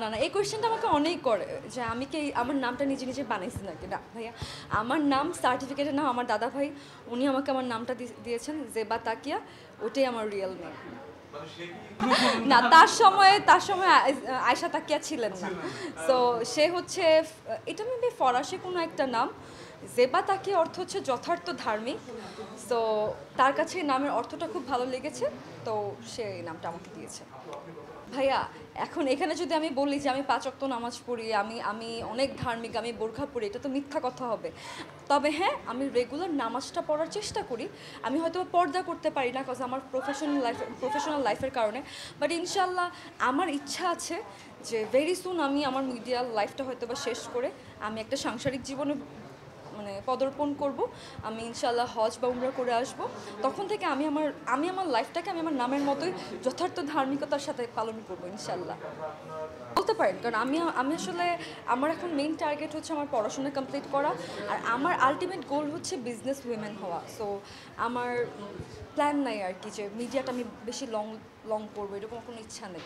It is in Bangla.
না না, এই কোয়েশ্চেনটা আমাকে অনেক করে যে আমি কি আমার নামটা নিজে নিজে বানাইছি নাকি। না ভাইয়া, আমার নাম সার্টিফিকেটের নাম আমার দাদা ভাই, উনি আমাকে আমার নামটা দিয়েছেন জেবা তাকিয়া, ওটাই আমার রিয়েল নেম। না, তার সময় আয়শা তাকিয়া ছিলেন না। সো সে হচ্ছে এটা মেবি ফরাসি কোনো একটা নাম। জেবা তাকিয়া অর্থ হচ্ছে যথার্থ ধার্মিক। সো তার কাছে এই নামের অর্থটা খুব ভালো লেগেছে, তো সে এই নামটা আমাকে দিয়েছে। ভাইয়া, এখন এখানে যদি আমি বলি যে আমি 5 ওয়াক্ত নামাজ পড়ি, আমি আমি অনেক ধার্মিক, আমি বোরখা পড়ি, এটা তো মিথ্যা কথা হবে। তবে হ্যাঁ, আমি রেগুলার নামাজটা পড়ার চেষ্টা করি। আমি হয়তো পর্দা করতে পারি না কজ আমার প্রফেশনাল লাইফের কারণে, বাট ইনশাল্লাহ আমার ইচ্ছা আছে যে ভেরি সুন আমি আমার মিডিয়া লাইফটা হয়তো বা শেষ করে আমি একটা সাংসারিক জীবনে মানে পদার্পণ করব। আমি ইনশাল্লাহ হজ বা উমরা করে আসব। তখন থেকে আমি আমার লাইফটাকে আমি আমার নামের মতোই যথার্থ ধার্মিকতার সাথে পালন করব ইনশাল্লাহ। বলতে পারেন, কারণ আমি আসলে আমার এখন মেইন টার্গেট হচ্ছে আমার পড়াশোনা কমপ্লিট করা, আর আমার আলটিমেট গোল হচ্ছে বিজনেস উইমেন হওয়া। সো আমার প্ল্যান নাই আর কি যে মিডিয়াটা আমি বেশি লং লং করবো, এরকম কোনো ইচ্ছা নেই।